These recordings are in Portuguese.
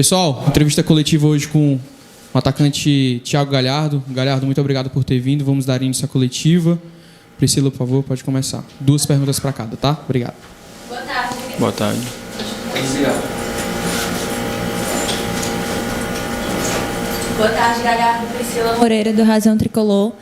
Pessoal, entrevista coletiva hoje com o atacante Thiago Galhardo. Galhardo, muito obrigado por ter vindo. Vamos dar início à coletiva. Priscila, por favor, pode começar. 2 perguntas para cada, tá? Obrigado. Boa tarde. Boa tarde. Boa tarde, Galhardo. Priscila Moreira, do Razão Tricolor.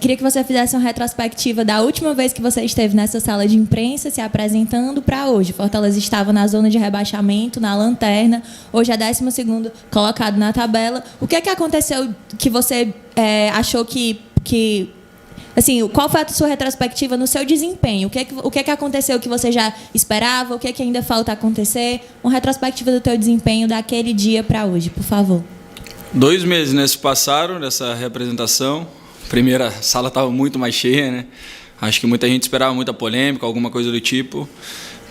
Queria que você fizesse uma retrospectiva da última vez que você esteve nessa sala de imprensa se apresentando para hoje. Fortaleza estava na zona de rebaixamento, na lanterna. Hoje é 12º colocado na tabela. O que é que aconteceu que você achou que assim, qual foi a sua retrospectiva no seu desempenho? O que é que aconteceu que você já esperava? O que é que ainda falta acontecer? Uma retrospectiva do teu desempenho daquele dia para hoje, por favor. 2 meses, né, se passaram dessa representação. A primeira sala estava muito mais cheia, né? Acho que muita gente esperava muita polêmica, alguma coisa do tipo.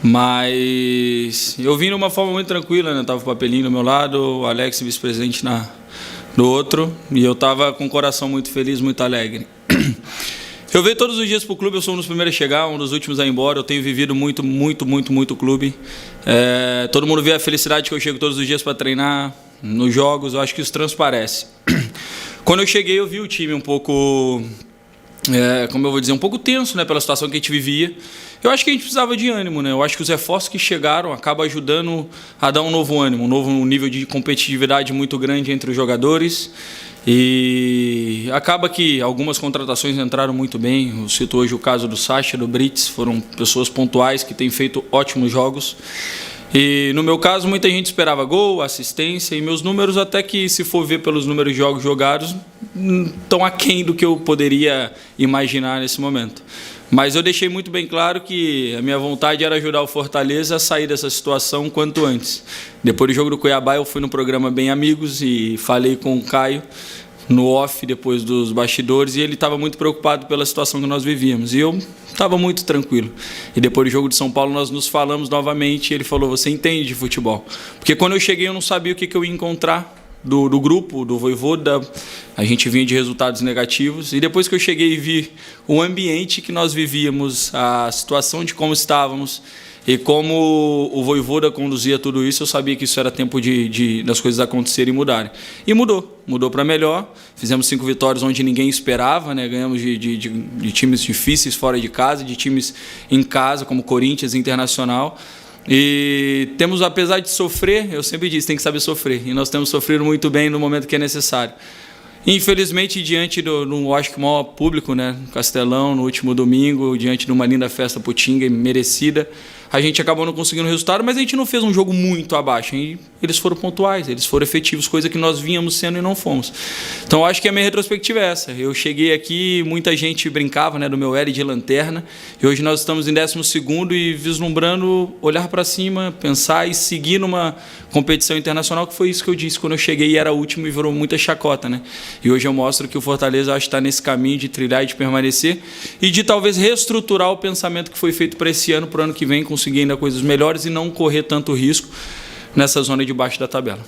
Mas eu vim de uma forma muito tranquila, né? Tava o Papelinho do meu lado, o Alex, vice-presidente, do outro. E eu estava com o coração muito feliz, muito alegre. Eu venho todos os dias para o clube, eu sou um dos primeiros a chegar, um dos últimos a ir embora. Eu tenho vivido muito o clube. Todo mundo vê a felicidade que eu chego todos os dias para treinar, nos jogos, eu acho que isso transparece. Quando eu cheguei, eu vi o time um pouco, como eu vou dizer, um pouco tenso, né, pela situação que a gente vivia. Eu acho que a gente precisava de ânimo, né? Eu acho que os reforços que chegaram acabam ajudando a dar um novo ânimo, um novo nível de competitividade muito grande entre os jogadores. E acaba que algumas contratações entraram muito bem. Eu cito hoje o caso do Sacha, do Brits, foram pessoas pontuais que têm feito ótimos jogos. E no meu caso, muita gente esperava gol, assistência, e meus números, até que se for ver pelos números de jogos jogados, estão aquém do que eu poderia imaginar nesse momento. Mas eu deixei muito bem claro que a minha vontade era ajudar o Fortaleza a sair dessa situação quanto antes. Depois do jogo do Cuiabá, eu fui no programa Bem Amigos e falei com o Caio no off, depois dos bastidores, e ele estava muito preocupado pela situação que nós vivíamos. E eu estava muito tranquilo. E depois do jogo de São Paulo, nós nos falamos novamente, e ele falou, você entende de futebol? Porque quando eu cheguei, eu não sabia o que eu ia encontrar do grupo, do Vojvoda. A gente vinha de resultados negativos. E depois que eu cheguei e vi o ambiente que nós vivíamos, a situação de como estávamos, e como o Vojvoda conduzia tudo isso, eu sabia que isso era tempo das coisas acontecerem e mudarem. E mudou para melhor. Fizemos 5 vitórias onde ninguém esperava, né? Ganhamos de times difíceis fora de casa, de times em casa, como Corinthians, Internacional. E temos, apesar de sofrer, eu sempre disse, tem que saber sofrer. E nós temos sofrido muito bem no momento que é necessário. Infelizmente, diante do acho que o maior público, né, Castelão, no último domingo, diante de uma linda festa putinga e merecida, a gente acabou não conseguindo o resultado, mas a gente não fez um jogo muito abaixo. E eles foram pontuais, eles foram efetivos, coisa que nós vínhamos sendo e não fomos. Então, eu acho que a minha retrospectiva é essa. Eu cheguei aqui, muita gente brincava, né, do meu L de lanterna, e hoje nós estamos em 12º e vislumbrando olhar para cima, pensar e seguir numa competição internacional, que foi isso que eu disse quando eu cheguei e era o último e virou muita chacota, né? E hoje eu mostro que o Fortaleza acho que está nesse caminho de trilhar e de permanecer e de talvez reestruturar o pensamento que foi feito para esse ano, para o ano que vem, conseguir ainda coisas melhores e não correr tanto risco nessa zona de baixo da tabela.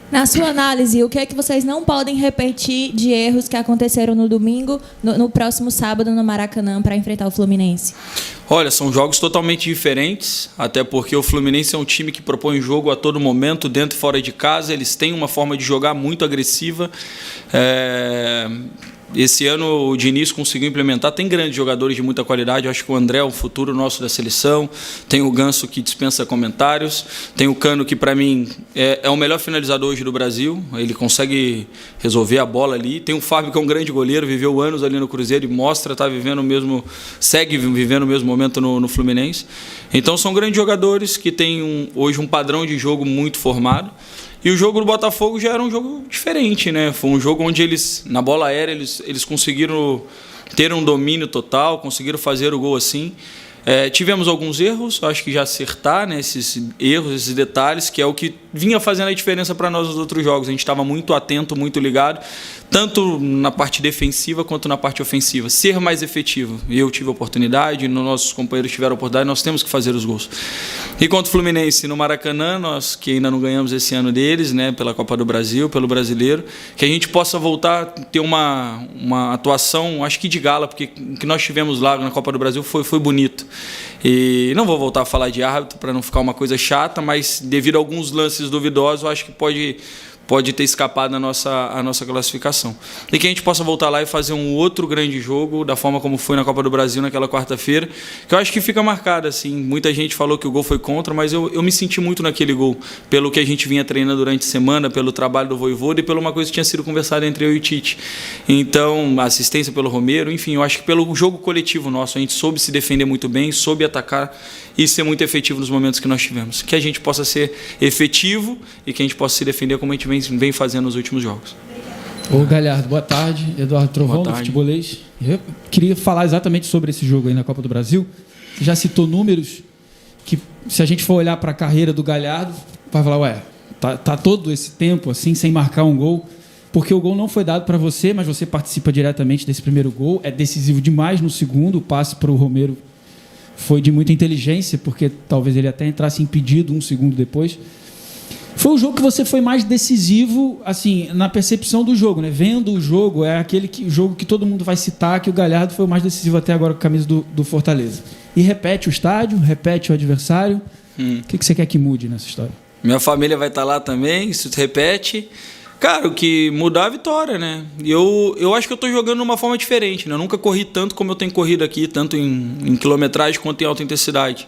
Na sua análise, o que é que vocês não podem repetir de erros que aconteceram no domingo, no próximo sábado, no Maracanã, para enfrentar o Fluminense? Olha, são jogos totalmente diferentes, até porque o Fluminense é um time que propõe jogo a todo momento, dentro e fora de casa. Eles têm uma forma de jogar muito agressiva. Esse ano o Diniz conseguiu implementar, tem grandes jogadores de muita qualidade, eu acho que o André é o futuro nosso da seleção, tem o Ganso que dispensa comentários, tem o Cano que para mim é o melhor finalizador hoje do Brasil, ele consegue resolver a bola ali, tem o Fábio que é um grande goleiro, viveu anos ali no Cruzeiro e mostra, segue vivendo o mesmo momento no Fluminense. Então são grandes jogadores que têm hoje um padrão de jogo muito formado. E o jogo do Botafogo já era um jogo diferente, né? Foi um jogo onde eles, na bola aérea, eles conseguiram ter um domínio total, conseguiram fazer o gol assim. Tivemos alguns erros, acho que já acertar, né, esses erros, esses detalhes, que é o que vinha fazendo a diferença para nós nos outros jogos. A gente estava muito atento, muito ligado, tanto na parte defensiva quanto na parte ofensiva. Ser mais efetivo. Eu tive a oportunidade, nossos companheiros tiveram a oportunidade, nós temos que fazer os gols. E contra o Fluminense no Maracanã, nós que ainda não ganhamos esse ano deles, né, pela Copa do Brasil, pelo Brasileiro, que a gente possa voltar a ter uma atuação, acho que de gala, porque o que nós tivemos lá na Copa do Brasil foi bonito. E não vou voltar a falar de árbitro para não ficar uma coisa chata, mas devido a alguns lances lances duvidosos, eu acho que pode ter escapado a nossa classificação. E que a gente possa voltar lá e fazer um outro grande jogo, da forma como foi na Copa do Brasil naquela quarta-feira, que eu acho que fica marcado, assim. Muita gente falou que o gol foi contra, mas eu me senti muito naquele gol, pelo que a gente vinha treinando durante a semana, pelo trabalho do Vojvoda e pela uma coisa que tinha sido conversada entre eu e o Tite. Então, a assistência pelo Romero, enfim, eu acho que pelo jogo coletivo nosso, a gente soube se defender muito bem, soube atacar e ser muito efetivo nos momentos que nós tivemos. Que a gente possa ser efetivo e que a gente possa se defender como a gente vem fazendo nos últimos jogos. Ô Galhardo, boa tarde. Eduardo Trovão, do Futebolês. Eu queria falar exatamente sobre esse jogo aí na Copa do Brasil. Você já citou números que, se a gente for olhar para a carreira do Galhardo, vai falar, tá todo esse tempo assim, sem marcar um gol, porque o gol não foi dado para você, mas você participa diretamente desse primeiro gol. É decisivo demais no segundo. O passe para o Romero foi de muita inteligência, porque talvez ele até entrasse impedido um segundo depois. Foi o jogo que você foi mais decisivo, assim, na percepção do jogo, né? Vendo o jogo, é aquele jogo que todo mundo vai citar, que o Galhardo foi o mais decisivo até agora com a camisa do Fortaleza. E repete o estádio, repete o adversário. O que você quer que mude nessa história? Minha família vai estar lá também, isso repete. Cara, o que mudar é a vitória, né? E eu acho que eu estou jogando de uma forma diferente, né? Eu nunca corri tanto como eu tenho corrido aqui, tanto em quilometragem quanto em alta intensidade.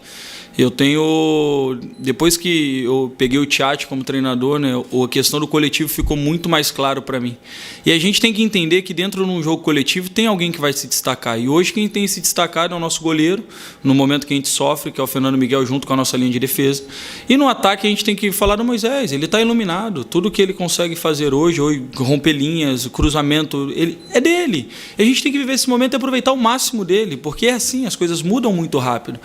Depois que eu peguei o Tchat como treinador, né, a questão do coletivo ficou muito mais claro para mim. E a gente tem que entender que dentro de um jogo coletivo tem alguém que vai se destacar. E hoje quem tem se destacado é o nosso goleiro, no momento que a gente sofre, que é o Fernando Miguel, junto com a nossa linha de defesa. E no ataque a gente tem que falar do Moisés, ele está iluminado. Tudo que ele consegue fazer hoje romper linhas, cruzamento, é dele. E a gente tem que viver esse momento e aproveitar o máximo dele, porque é assim, as coisas mudam muito rápido.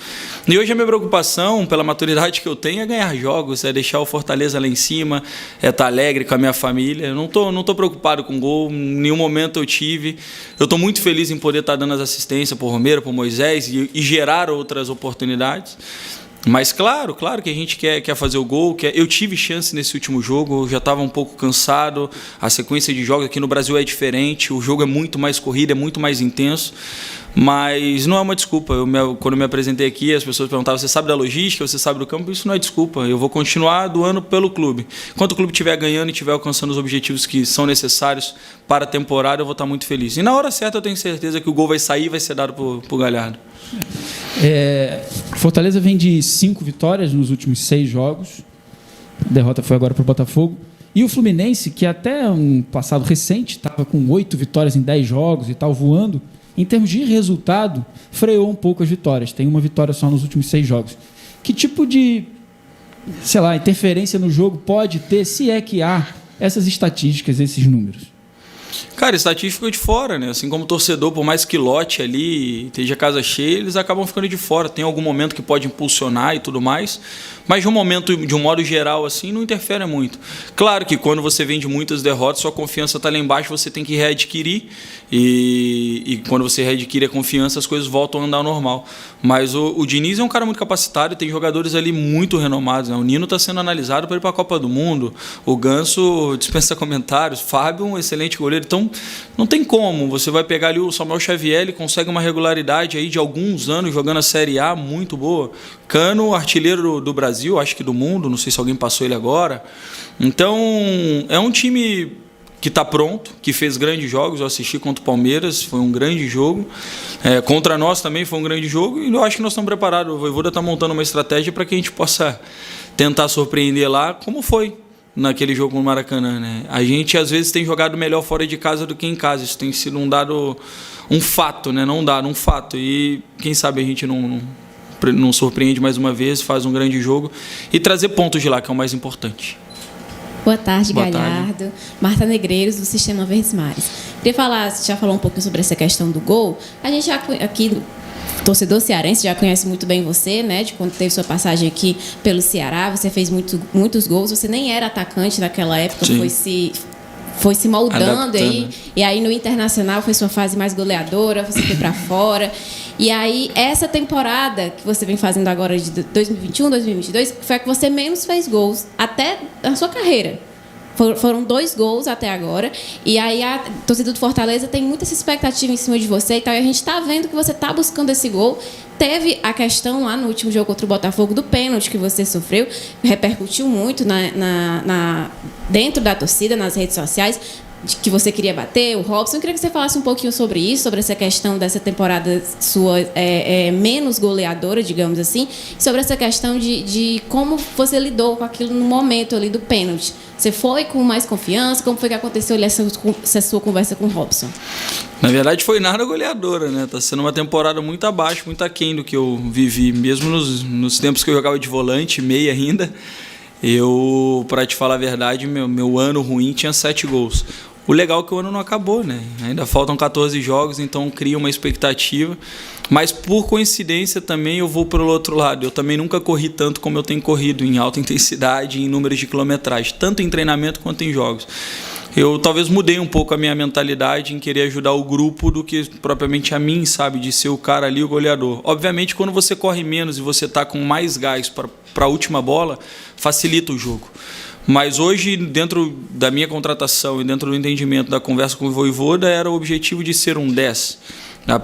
E hoje a minha preocupação, pela maturidade que eu tenho, é ganhar jogos, é deixar o Fortaleza lá em cima, é estar alegre com a minha família. Eu não tô preocupado com gol, em nenhum momento eu tive. Eu estou muito feliz em poder estar dando as assistências para o Romero, para o Moisés e gerar outras oportunidades. Mas claro que a gente quer fazer o gol. Eu tive chance nesse último jogo, eu já estava um pouco cansado. A sequência de jogos aqui no Brasil é diferente, o jogo é muito mais corrido, é muito mais intenso. Mas não é uma desculpa. Quando eu me apresentei aqui, as pessoas perguntavam: você sabe da logística, você sabe do campo? Isso não é desculpa. Eu vou continuar doando pelo clube. Enquanto o clube estiver ganhando e estiver alcançando os objetivos que são necessários para a temporada, eu vou estar muito feliz. E na hora certa eu tenho certeza que o gol vai sair e vai ser dado para o Galhardo. Fortaleza vem de 5 vitórias nos últimos 6 jogos. A derrota foi agora para o Botafogo. E o Fluminense, que até um passado recente estava com 8 vitórias em 10 jogos e tal, voando, em termos de resultado, freou um pouco as vitórias. Tem uma vitória só nos últimos 6 jogos. Que tipo de, interferência no jogo pode ter, se é que há, essas estatísticas, esses números? Cara, estatística fica de fora, né? Assim como o torcedor, por mais que lote ali, esteja casa cheia, eles acabam ficando de fora. Tem algum momento que pode impulsionar e tudo mais, mas de um modo geral, assim, não interfere muito. Claro que quando você vem de muitas derrotas, sua confiança está lá embaixo, você tem que readquirir, e quando você readquire a confiança, as coisas voltam a andar ao normal. Mas o Diniz é um cara muito capacitado, tem jogadores ali muito renomados, né? O Nino está sendo analisado para ir para a Copa do Mundo, o Ganso dispensa comentários, Fábio, um excelente goleiro. Então, não tem como. Você vai pegar ali o Samuel Xavier, ele consegue uma regularidade aí de alguns anos jogando a Série A muito boa. Cano, artilheiro do Brasil, acho que do mundo, não sei se alguém passou ele agora. Então, é um time que está pronto, que fez grandes jogos. Eu assisti contra o Palmeiras, foi um grande jogo. Contra nós também foi um grande jogo, e eu acho que nós estamos preparados. O Vojvoda está montando uma estratégia para que a gente possa tentar surpreender lá, como foi naquele jogo no Maracanã, né? A gente às vezes tem jogado melhor fora de casa do que em casa. Isso tem sido um fato, né? Um fato. E quem sabe a gente não surpreende mais uma vez, faz um grande jogo e trazer pontos de lá, que é o mais importante. Boa tarde, Galhardo. Marta Negreiros, do Sistema Verdes Mares. Queria falar, você já falou um pouquinho sobre essa questão do gol. A gente já aqui, torcedor cearense, já conhece muito bem você, né? De quando teve sua passagem aqui pelo Ceará, você fez muitos gols. Você nem era atacante naquela época, foi se moldando aí. E aí no Internacional foi sua fase mais goleadora, você foi para fora. E aí essa temporada que você vem fazendo agora de 2021, 2022, foi a que você menos fez gols até na sua carreira. Foram 2 gols até agora. E aí a torcida do Fortaleza tem muita essa expectativa em cima de você. Então a gente está vendo que você está buscando esse gol. Teve a questão lá no último jogo contra o Botafogo do pênalti que você sofreu. Repercutiu muito dentro da torcida, nas redes sociais, de que você queria bater o Robson. Eu queria que você falasse um pouquinho sobre isso, sobre essa questão dessa temporada sua menos goleadora, digamos assim, sobre essa questão de como você lidou com aquilo no momento ali do pênalti. Você foi com mais confiança? Como foi que aconteceu ali essa sua conversa com o Robson? Na verdade, foi nada goleadora, né? Tá sendo uma temporada muito abaixo, muito aquém do que eu vivi. Mesmo nos tempos que eu jogava de volante, meia ainda, para te falar a verdade, meu ano ruim tinha 7 gols. O legal é que o ano não acabou, né? Ainda faltam 14 jogos, então cria uma expectativa. Mas, por coincidência, também eu vou para o outro lado. Eu também nunca corri tanto como eu tenho corrido, em alta intensidade, em números de quilometragem, tanto em treinamento quanto em jogos. Eu talvez mudei um pouco a minha mentalidade em querer ajudar o grupo do que propriamente a mim, sabe? De ser o cara ali, o goleador. Obviamente, quando você corre menos e você está com mais gás para a última bola, facilita o jogo. Mas hoje, dentro da minha contratação e dentro do entendimento da conversa com o Vojvoda, era o objetivo de ser um 10, para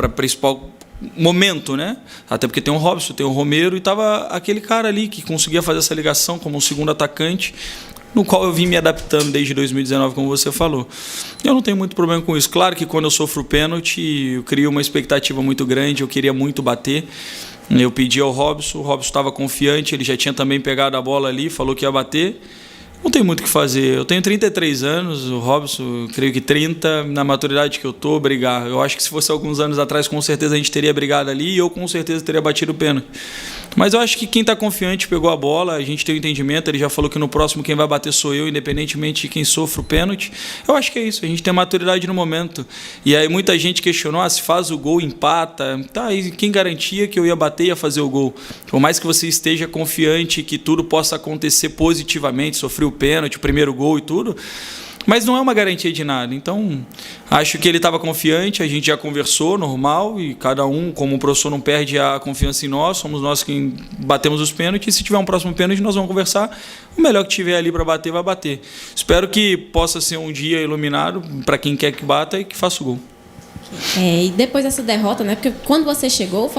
principal momento, né? Até porque tem o Robson, tem o Romero, e estava aquele cara ali que conseguia fazer essa ligação como um segundo atacante, no qual eu vim me adaptando desde 2019, como você falou. Eu não tenho muito problema com isso. Claro que quando eu sofro o pênalti, eu crio uma expectativa muito grande, eu queria muito bater. Eu pedi ao Robson, o Robson estava confiante, ele já tinha também pegado a bola ali, falou que ia bater. Não tem muito o que fazer. Eu tenho 33 anos, o Robson, creio que 30, na maturidade que eu estou, brigar. Eu acho que se fosse alguns anos atrás, com certeza a gente teria brigado ali e eu com certeza teria batido o pênalti. Mas eu acho que quem está confiante pegou a bola, a gente tem o entendimento, ele já falou que no próximo quem vai bater sou eu, independentemente de quem sofre o pênalti. Eu acho que é isso, a gente tem maturidade no momento. E aí muita gente questionou, se faz o gol, empata. Tá, e quem garantia que eu ia bater e ia fazer o gol? Por mais que você esteja confiante que tudo possa acontecer positivamente, sofrer o pênalti, o primeiro gol e tudo, mas não é uma garantia de nada. Então, acho que ele estava confiante, a gente já conversou, normal, e cada um, como o professor não perde a confiança em nós, somos nós quem batemos os pênaltis, e se tiver um próximo pênalti, nós vamos conversar, o melhor que tiver ali para bater, vai bater. Espero que possa ser um dia iluminado para quem quer que bata e que faça o gol. E depois dessa derrota, né? Porque quando você chegou,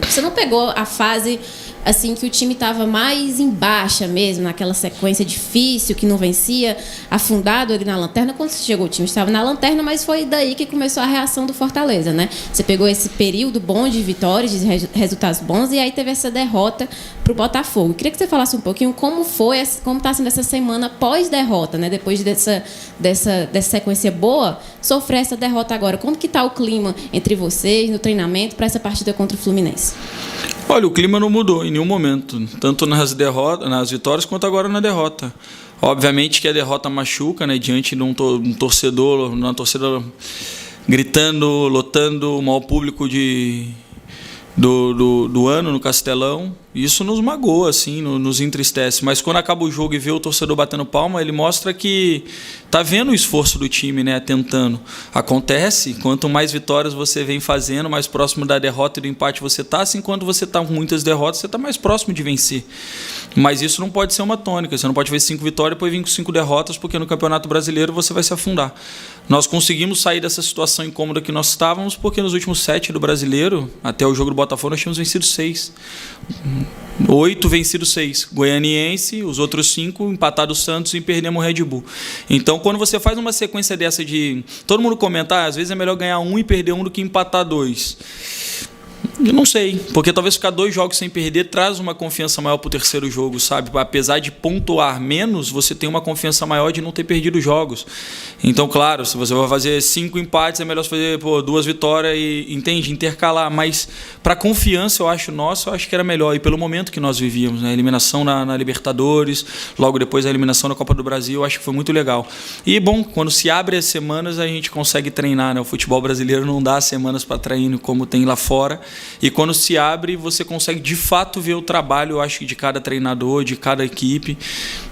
você não pegou a fase assim que o time estava mais em baixa mesmo, naquela sequência difícil, que não vencia, afundado ali na lanterna. Quando você chegou, o time estava na lanterna, mas foi daí que começou a reação do Fortaleza, né? Você pegou esse período bom de vitórias, de resultados bons, e aí teve essa derrota para o Botafogo. Eu queria que você falasse um pouquinho como está sendo essa semana pós-derrota, né? Depois dessa sequência boa, sofrer essa derrota agora. Como que está o clima entre vocês no treinamento para essa partida contra o Fluminense? Olha, o clima não mudou em nenhum momento, tanto nas vitórias quanto agora na derrota. Obviamente que a derrota machuca, né, diante de um torcedor, uma torcida gritando, lotando o maior público do ano no Castelão. Isso nos magoa, assim, nos entristece. Mas quando acaba o jogo e vê o torcedor batendo palma, ele mostra que está vendo o esforço do time, né, tentando. Acontece, quanto mais vitórias você vem fazendo, mais próximo da derrota e do empate você está. Assim, quando você está com muitas derrotas, você está mais próximo de vencer. Mas isso não pode ser uma tônica. Você não pode ver 5 vitórias e depois vir com 5 derrotas, porque no Campeonato Brasileiro você vai se afundar. Nós conseguimos sair dessa situação incômoda que nós estávamos, porque nos últimos 7 do Brasileiro, até o jogo do Botafogo, nós tínhamos vencido 6. 8 vencidos 6. Goianiense, os outros 5, empatado o Santos e perdemos o Red Bull. Então, quando você faz uma sequência dessa de... Todo mundo comenta, às vezes é melhor ganhar 1 e perder 1 do que empatar 2. Eu não sei, porque talvez ficar 2 jogos sem perder traz uma confiança maior para o terceiro jogo, sabe? Apesar de pontuar menos, você tem uma confiança maior de não ter perdido jogos. Então, claro, se você vai fazer 5 empates, é melhor fazer 2 vitórias e, entende, intercalar. Mas para confiança, eu acho que era melhor. E pelo momento que nós vivíamos, né? A eliminação na Libertadores, logo depois a eliminação na Copa do Brasil, eu acho que foi muito legal. E, bom, quando se abre as semanas, a gente consegue treinar, né? O futebol brasileiro não dá semanas para treino como tem lá fora. e quando se abre, você consegue de fato ver o trabalho, eu acho, de cada treinador, de cada equipe.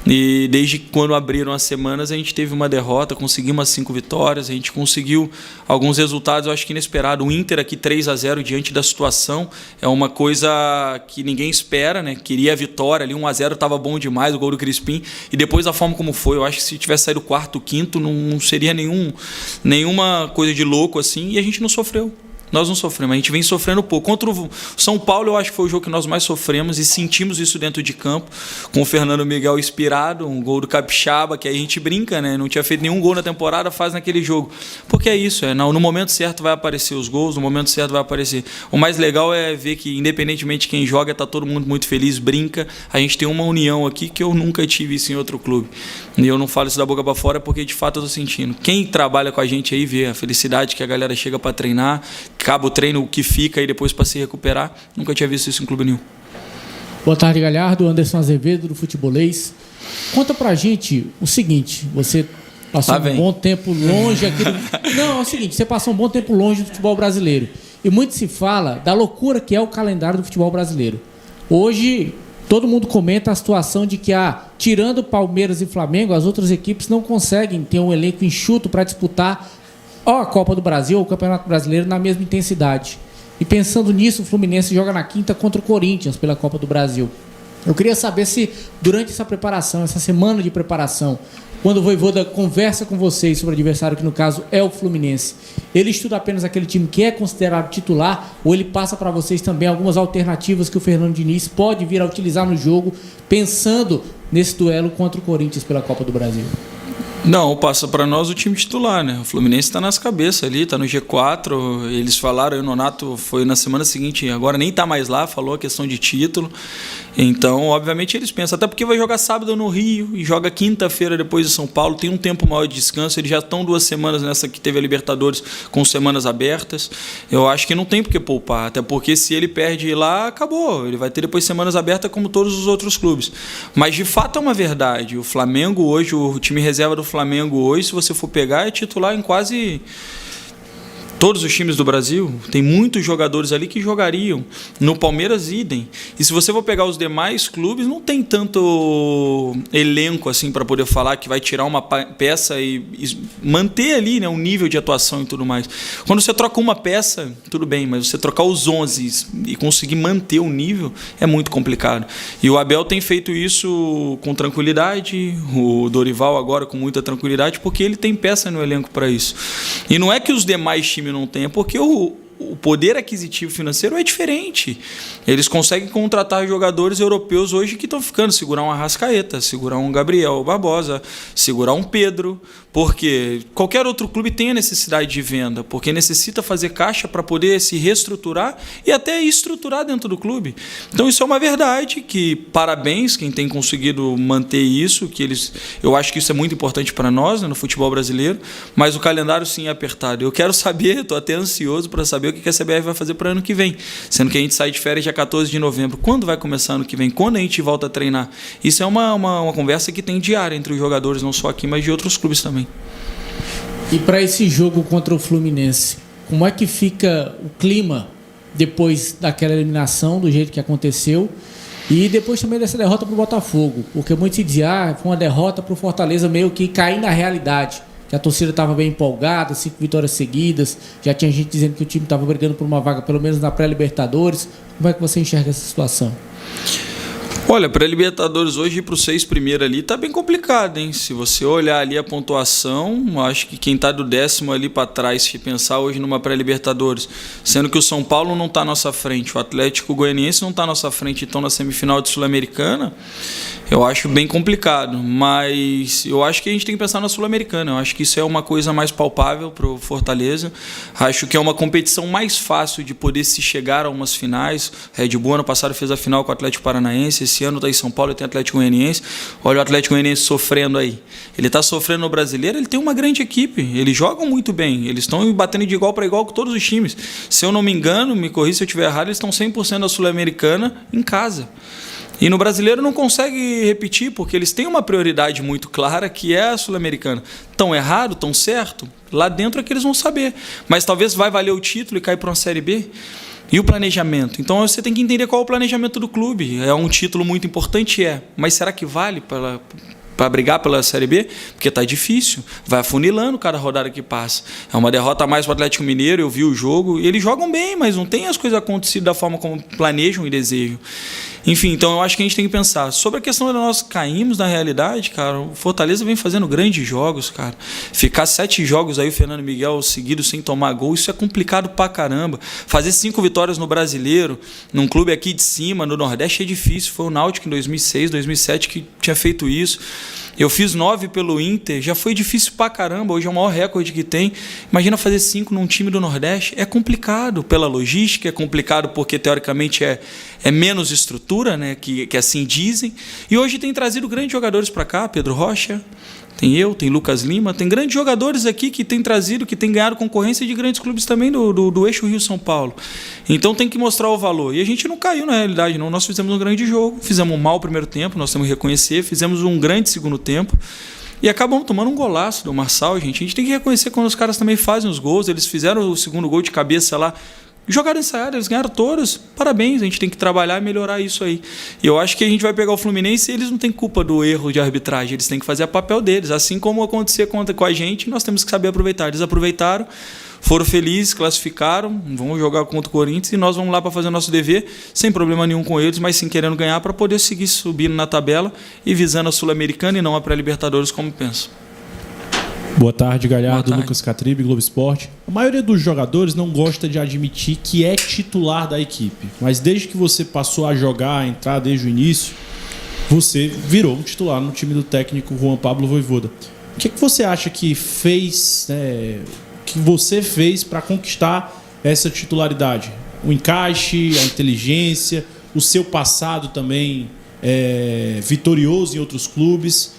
E desde quando abriram as semanas, a gente teve uma derrota, conseguimos as 5 vitórias, a gente conseguiu alguns resultados, eu acho que inesperados. O Inter aqui 3-0 diante da situação é uma coisa que ninguém espera, né? Queria a vitória ali, 1-0 estava bom demais, o gol do Crispim, e depois da forma como foi, eu acho que se tivesse saído quarto, quinto, não seria nenhuma coisa de louco assim, e a gente não sofreu. Nós não sofremos, a gente vem sofrendo pouco. Contra o São Paulo, eu acho que foi o jogo que nós mais sofremos e sentimos isso dentro de campo, com o Fernando Miguel inspirado, um gol do Capixaba, que aí a gente brinca, né? Não tinha feito nenhum gol na temporada, faz naquele jogo. Porque é isso, no momento certo vai aparecer os gols, no momento certo vai aparecer. O mais legal é ver que, independentemente de quem joga, está todo mundo muito feliz, brinca. A gente tem uma união aqui que eu nunca tive isso em outro clube. E eu não falo isso da boca para fora porque, de fato, eu estou sentindo. Quem trabalha com a gente aí vê a felicidade que a galera chega para treinar, acaba o treino, o que fica e depois para se recuperar. Nunca tinha visto isso em clube nenhum. Boa tarde, Galhardo. Anderson Azevedo, do Futebolês. Conta pra gente o seguinte, você passou um bom tempo longe aqui do... Não, é o seguinte, você passou um bom tempo longe do futebol brasileiro. E muito se fala da loucura que é o calendário do futebol brasileiro. Hoje, todo mundo comenta a situação de que, tirando Palmeiras e Flamengo, as outras equipes não conseguem ter um elenco enxuto para disputar a Copa do Brasil ou o Campeonato Brasileiro na mesma intensidade. E pensando nisso, o Fluminense joga na quinta contra o Corinthians pela Copa do Brasil. Eu queria saber se, durante essa preparação, essa semana de preparação, quando o Vojvoda conversa com vocês sobre o adversário, que no caso é o Fluminense, ele estuda apenas aquele time que é considerado titular, ou ele passa para vocês também algumas alternativas que o Fernando Diniz pode vir a utilizar no jogo, pensando nesse duelo contra o Corinthians pela Copa do Brasil? Não, passa para nós o time titular, né? O Fluminense está nas cabeças ali, está no G4. Eles falaram, o Nonato foi na semana seguinte, agora nem está mais lá, falou a questão de título. Então, obviamente, eles pensam, até porque vai jogar sábado no Rio e joga quinta-feira depois de São Paulo, tem um tempo maior de descanso, eles já estão 2 semanas nessa que teve a Libertadores com semanas abertas. Eu acho que não tem por que poupar, até porque se ele perde lá, acabou. Ele vai ter depois semanas abertas como todos os outros clubes. Mas, de fato, é uma verdade. O Flamengo hoje, o time reserva do Flamengo hoje, se você for pegar, é titular em quase todos os times do Brasil. Tem muitos jogadores ali que jogariam. No Palmeiras, idem. E se você for pegar os demais clubes, não tem tanto elenco assim para poder falar que vai tirar uma peça e manter ali, né, um nível de atuação e tudo mais. Quando você troca uma peça, tudo bem, mas você trocar os 11 e conseguir manter o nível é muito complicado. E o Abel tem feito isso com tranquilidade, o Dorival agora com muita tranquilidade, porque ele tem peça no elenco para isso. E não é que os demais times não tenham, porque o poder aquisitivo financeiro é diferente. Eles conseguem contratar jogadores europeus hoje que estão ficando, segurar um Arrascaeta, segurar um Gabriel Barbosa, segurar um Pedro, porque qualquer outro clube tem a necessidade de venda, porque necessita fazer caixa para poder se reestruturar e até estruturar dentro do clube. Então isso é uma verdade, que parabéns quem tem conseguido manter isso, eu acho que isso é muito importante para nós, né, no futebol brasileiro, mas o calendário sim é apertado. Eu quero saber, estou até ansioso para saber o que a CBF vai fazer para ano que vem, sendo que a gente sai de férias dia 14 de novembro. Quando vai começar ano que vem? Quando a gente volta a treinar? Isso é uma conversa que tem diária entre os jogadores, não só aqui, mas de outros clubes também. E para esse jogo contra o Fluminense, como é que fica o clima depois daquela eliminação, do jeito que aconteceu, e depois também dessa derrota para o Botafogo? Porque muitos se dizem, foi uma derrota para o Fortaleza meio que cair na realidade, que a torcida estava bem empolgada, 5 vitórias seguidas, já tinha gente dizendo que o time estava brigando por uma vaga, pelo menos na pré-Libertadores. Como é que você enxerga essa situação? Olha, para a Libertadores hoje, para os 6 primeiros ali, tá bem complicado, hein? Se você olhar ali a pontuação, acho que quem tá do 10º ali para trás, se pensar hoje numa pré-Libertadores, sendo que o São Paulo não tá à nossa frente, o Atlético Goianiense não tá à nossa frente, então na semifinal de Sul-Americana, eu acho bem complicado, mas eu acho que a gente tem que pensar na Sul-Americana. Eu acho que isso é uma coisa mais palpável para o Fortaleza. Acho que é uma competição mais fácil de poder se chegar a umas finais. Red Bull ano passado fez a final com o Atlético Paranaense, esse ano está em São Paulo e tem Atlético Goianiense. Olha o Atlético Goianiense sofrendo aí. Ele está sofrendo no Brasileiro, ele tem uma grande equipe, eles jogam muito bem, eles estão batendo de igual para igual com todos os times. Se eu não me engano, me corrija se eu estiver errado, eles estão 100% da Sul-Americana em casa. E no Brasileiro não consegue repetir, porque eles têm uma prioridade muito clara, que é a Sul-Americana. Tão errado, tão certo? Lá dentro é que eles vão saber. Mas talvez vai valer o título e cair para uma Série B. E o planejamento? Então você tem que entender qual é o planejamento do clube. É um título muito importante, mas será que vale para brigar pela Série B? Porque está difícil, vai afunilando cada rodada que passa. É uma derrota a mais para o Atlético Mineiro, eu vi o jogo, e eles jogam bem, mas não tem as coisas acontecido da forma como planejam e desejam. Enfim, então eu acho que a gente tem que pensar. Sobre a questão de nós caímos na realidade, cara, o Fortaleza vem fazendo grandes jogos, cara. Ficar 7 jogos aí, o Fernando Miguel, seguidos sem tomar gol, isso é complicado pra caramba. Fazer 5 vitórias no Brasileiro, num clube aqui de cima, no Nordeste, é difícil. Foi o Náutico em 2006, 2007 que tinha feito isso. Eu fiz 9 pelo Inter, já foi difícil pra caramba, hoje é o maior recorde que tem. Imagina fazer 5 num time do Nordeste, é complicado pela logística, é complicado porque teoricamente é menos estrutura, né, que assim dizem. E hoje tem trazido grandes jogadores para cá, Pedro Rocha, tem Lucas Lima, tem grandes jogadores aqui que tem trazido, que tem ganhado concorrência de grandes clubes também do eixo Rio-São Paulo. Então tem que mostrar o valor. E a gente não caiu na realidade, não. Nós fizemos um grande jogo, fizemos um mau primeiro tempo, nós temos que reconhecer, fizemos um grande segundo tempo e acabamos tomando um golaço do Marçal, gente. A gente tem que reconhecer quando os caras também fazem os gols, eles fizeram o segundo gol de cabeça lá, jogaram ensaiado, eles ganharam todos, parabéns, a gente tem que trabalhar e melhorar isso aí. E eu acho que a gente vai pegar o Fluminense e eles não têm culpa do erro de arbitragem, eles têm que fazer o papel deles, assim como acontecer com a gente, nós temos que saber aproveitar. Eles aproveitaram, foram felizes, classificaram, vamos jogar contra o Corinthians e nós vamos lá para fazer o nosso dever, sem problema nenhum com eles, mas sim querendo ganhar para poder seguir subindo na tabela e visando a Sul-Americana e não a pré-Libertadores, como penso. Boa tarde, Galhardo. Boa tarde. Lucas Catribe, Globo Esporte. A maioria dos jogadores não gosta de admitir que é titular da equipe, mas desde que você passou a jogar, a entrar desde o início, você virou um titular no time do técnico Juan Pablo Vojvoda. O que você acha que você fez para conquistar essa titularidade? O encaixe, a inteligência, o seu passado também vitorioso em outros clubes.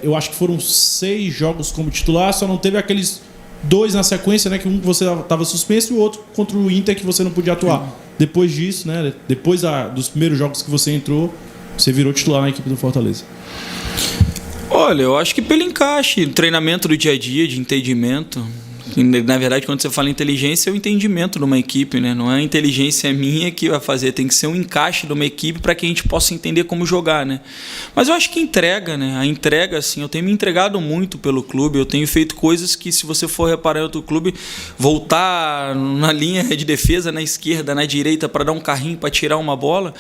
Eu acho que foram 6 jogos como titular, só não teve aqueles 2 na sequência, né, que um você estava suspenso e o outro contra o Inter que você não podia atuar. Depois disso, né, depois dos primeiros jogos que você entrou, você virou titular na equipe do Fortaleza. Olha, eu acho que pelo encaixe, treinamento do dia a dia, de entendimento. Na verdade, quando você fala inteligência, é o entendimento de uma equipe, né? Não é a inteligência minha que vai fazer, tem que ser um encaixe de uma equipe para que a gente possa entender como jogar, né? Mas eu acho que entrega, né? A entrega, assim, eu tenho me entregado muito pelo clube, eu tenho feito coisas que, se você for reparar em outro clube, voltar na linha de defesa, na esquerda, na direita, para dar um carrinho, para tirar uma bola.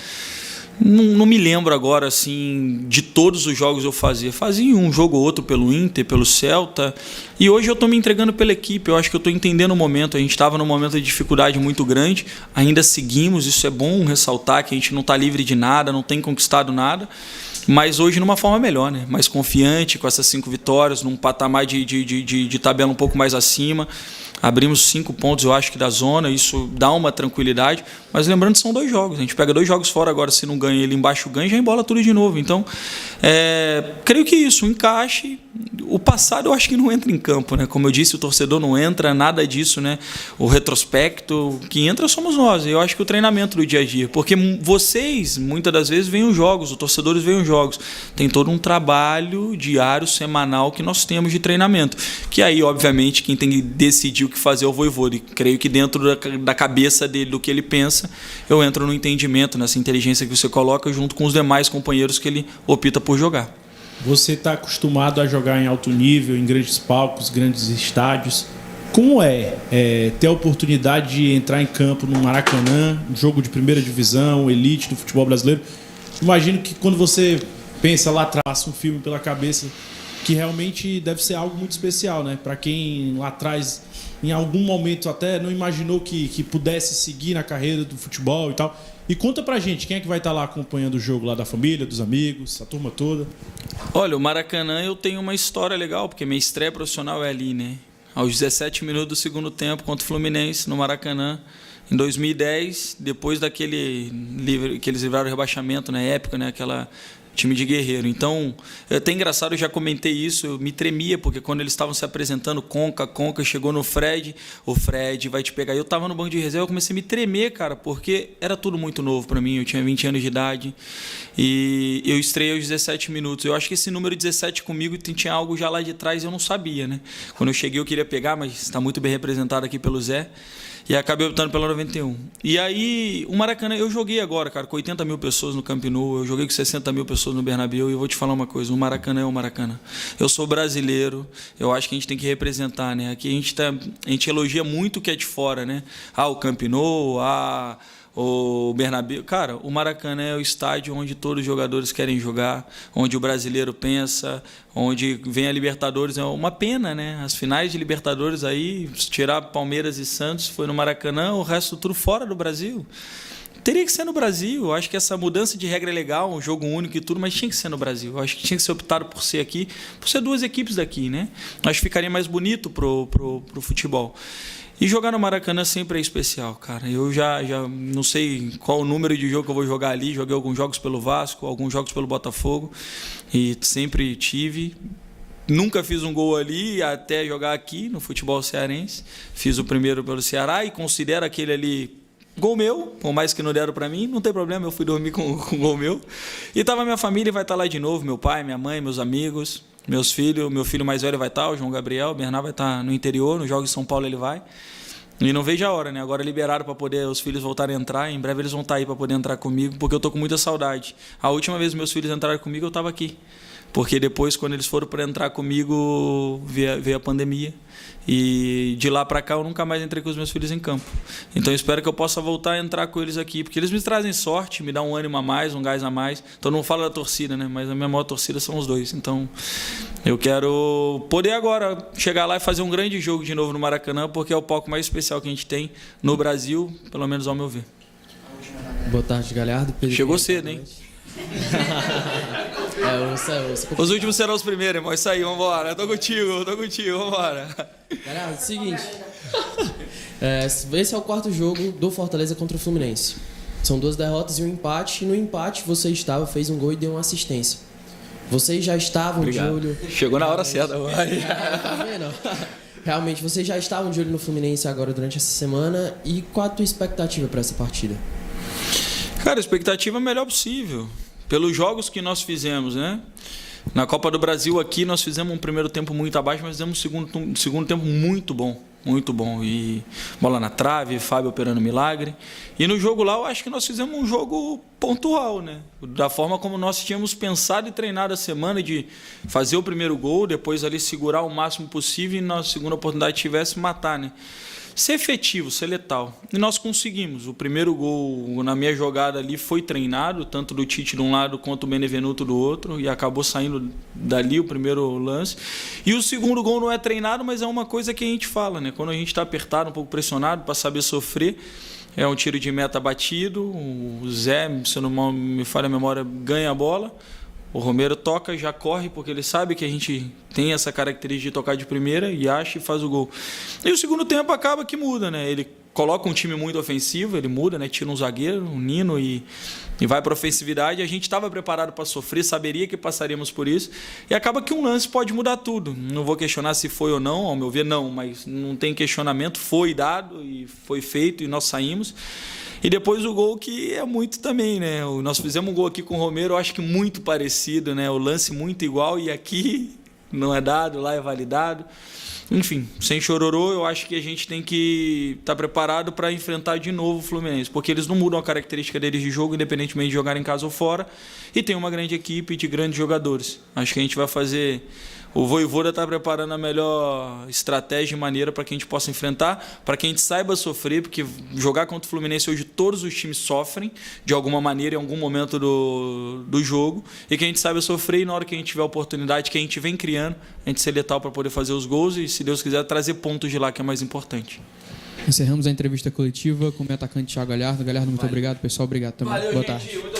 Não me lembro agora, assim, de todos os jogos eu fazia. Fazia um jogo ou outro pelo Inter, pelo Celta. E hoje eu estou me entregando pela equipe. Eu acho que eu estou entendendo o momento. A gente estava num momento de dificuldade muito grande. Ainda seguimos. Isso é bom ressaltar, que a gente não está livre de nada, não tem conquistado nada. Mas hoje numa forma melhor, né? Mais confiante, com essas 5 vitórias, num patamar de tabela um pouco mais acima. Abrimos 5 pontos, eu acho que da zona, isso dá uma tranquilidade. Mas lembrando que são 2 jogos. A gente pega 2 jogos fora agora, se não ganha, ele embaixo ganha, já embola tudo de novo. Então, creio que isso, o encaixe. O passado eu acho que não entra em campo, né? Como eu disse, o torcedor não entra, nada disso, né? O retrospecto, que entra somos nós. Eu acho que o treinamento do dia a dia. Porque vocês, muitas das vezes, veem os jogos, os torcedores veem os jogos. Tem todo um trabalho diário, semanal que nós temos de treinamento. Que aí, obviamente, quem tem que decidir o que fazer é o Vojvoda. E creio que dentro da cabeça dele, do que ele pensa, eu entro no entendimento, nessa inteligência que você coloca, junto com os demais companheiros que ele opta por jogar. Você está acostumado a jogar em alto nível, em grandes palcos, grandes estádios. Como ter a oportunidade de entrar em campo no Maracanã, um jogo de primeira divisão, elite do futebol brasileiro? Imagino que quando você pensa lá atrás, um filme pela cabeça, que realmente deve ser algo muito especial, né? Para quem lá atrás, em algum momento até não imaginou que pudesse seguir na carreira do futebol e tal. E conta pra gente, quem é que vai estar lá acompanhando o jogo lá da família, dos amigos, a turma toda? Olha, o Maracanã eu tenho uma história legal, porque minha estreia profissional é ali, né? Aos 17 minutos do segundo tempo contra o Fluminense, no Maracanã, em 2010, depois que eles livraram o rebaixamento na época, né? Aquela time de guerreiro. Então, é até engraçado, eu já comentei isso, eu me tremia, porque quando eles estavam se apresentando, Conca, chegou no Fred, o Fred vai te pegar. Eu estava no banco de reserva, eu comecei a me tremer, cara, porque era tudo muito novo para mim, eu tinha 20 anos de idade, e eu estreiei aos 17 minutos. Eu acho que esse número 17 comigo tinha algo já lá de trás, eu não sabia, né? Quando eu cheguei eu queria pegar, mas está muito bem representado aqui pelo Zé. E acabei optando pela 91. E aí, o Maracanã, eu joguei agora, cara, com 80 mil pessoas no Camp Nou, eu joguei com 60 mil pessoas no Bernabéu, e eu vou te falar uma coisa, o Maracanã é o Maracanã. Eu sou brasileiro, eu acho que a gente tem que representar, né? Aqui a gente elogia muito o que é de fora, né? O Camp Nou, o Bernabéu. Cara, o Maracanã é o estádio onde todos os jogadores querem jogar, onde o brasileiro pensa, onde vem a Libertadores. É uma pena, né? As finais de Libertadores aí, tirar Palmeiras e Santos, foi no Maracanã, o resto tudo fora do Brasil. Teria que ser no Brasil. Eu acho que essa mudança de regra é legal, um jogo único e tudo, mas tinha que ser no Brasil. Eu acho que tinha que ser optado por ser aqui, por ser duas equipes daqui, né? Acho que ficaria mais bonito pro futebol. E jogar no Maracanã sempre é especial, cara. Eu já não sei qual o número de jogo que eu vou jogar ali. Joguei alguns jogos pelo Vasco, alguns jogos pelo Botafogo. E sempre tive. Nunca fiz um gol ali até jogar aqui no futebol cearense. Fiz o primeiro pelo Ceará e considero aquele ali gol meu, por mais que não deram para mim, não tem problema, eu fui dormir com gol meu. E tava minha família e vai estar lá de novo, meu pai, minha mãe, meus amigos, meus filhos, meu filho mais velho vai estar, o João Gabriel, o Bernardo vai estar no interior, nos Jogos de São Paulo ele vai. E não vejo a hora, né? Agora liberaram para poder os filhos voltarem a entrar, em breve eles vão estar aí para poder entrar comigo, porque eu tô com muita saudade. A última vez que meus filhos entraram comigo, eu estava aqui. Porque depois, quando eles foram para entrar comigo, veio a pandemia. E de lá para cá, eu nunca mais entrei com os meus filhos em campo. Então, eu espero que eu possa voltar a entrar com eles aqui. Porque eles me trazem sorte, me dão um ânimo a mais, um gás a mais. Então, não falo da torcida, né? Mas a minha maior torcida são os dois. Então, eu quero poder agora chegar lá e fazer um grande jogo de novo no Maracanã, porque é o palco mais especial que a gente tem no Brasil, pelo menos ao meu ver. Boa tarde, Galhardo. Chegou cedo, hein? Os últimos serão os primeiros, irmão. Isso aí, vambora. Eu tô contigo, vambora. Galera, é o seguinte. Esse é o quarto jogo do Fortaleza contra o Fluminense. São 2 derrotas e um empate. E no empate você fez um gol e deu uma assistência. Vocês já estavam de olho. Chegou na hora certa. Tá vendo? Realmente, vocês já estavam de olho no Fluminense agora durante essa semana. E qual a tua expectativa para essa partida? Cara, a expectativa é a melhor possível. Pelos jogos que nós fizemos, né? Na Copa do Brasil aqui nós fizemos um primeiro tempo muito abaixo, mas fizemos um segundo tempo muito bom. Muito bom. E bola na trave, Fábio operando milagre. E no jogo lá eu acho que nós fizemos um jogo pontual, né? Da forma como nós tínhamos pensado e treinado a semana de fazer o primeiro gol, depois ali segurar o máximo possível e na segunda oportunidade tivesse matar, né? Ser efetivo, ser letal. E nós conseguimos. O primeiro gol na minha jogada ali foi treinado, tanto do Tite de um lado quanto o Benevenuto do outro, e acabou saindo dali o primeiro lance. E o segundo gol não é treinado, mas é uma coisa que a gente fala, né? Quando a gente está apertado, um pouco pressionado, para saber sofrer, é um tiro de meta batido. O Zé, se eu não me falha a memória, ganha a bola. O Romero toca, já corre, porque ele sabe que a gente tem essa característica de tocar de primeira e acha e faz o gol. E o segundo tempo acaba que muda, né? Ele coloca um time muito ofensivo, ele muda, né? Tira um zagueiro, um Nino e vai para a ofensividade. A gente estava preparado para sofrer, saberia que passaríamos por isso. E acaba que um lance pode mudar tudo. Não vou questionar se foi ou não, ao meu ver não, mas não tem questionamento. Foi dado e foi feito e nós saímos. E depois o gol que é muito também, né? Nós fizemos um gol aqui com o Romero, eu acho que muito parecido, né? O lance muito igual e aqui não é dado, lá é validado. Enfim, sem chororô, eu acho que a gente tem que estar preparado para enfrentar de novo o Fluminense, porque eles não mudam a característica deles de jogo, independentemente de jogar em casa ou fora, e tem uma grande equipe de grandes jogadores. Acho que a gente vai fazer... O Vojvoda está preparando a melhor estratégia e maneira para que a gente possa enfrentar, para que a gente saiba sofrer, porque jogar contra o Fluminense hoje todos os times sofrem de alguma maneira em algum momento do jogo, e que a gente saiba sofrer e na hora que a gente tiver a oportunidade que a gente vem criando, a gente ser letal para poder fazer os gols e, se Deus quiser, trazer pontos de lá, que é mais importante. Encerramos a entrevista coletiva com o meu atacante Thiago Galhardo. Galhardo, muito obrigado. Pessoal, obrigado também. Valeu, boa gente. tarde.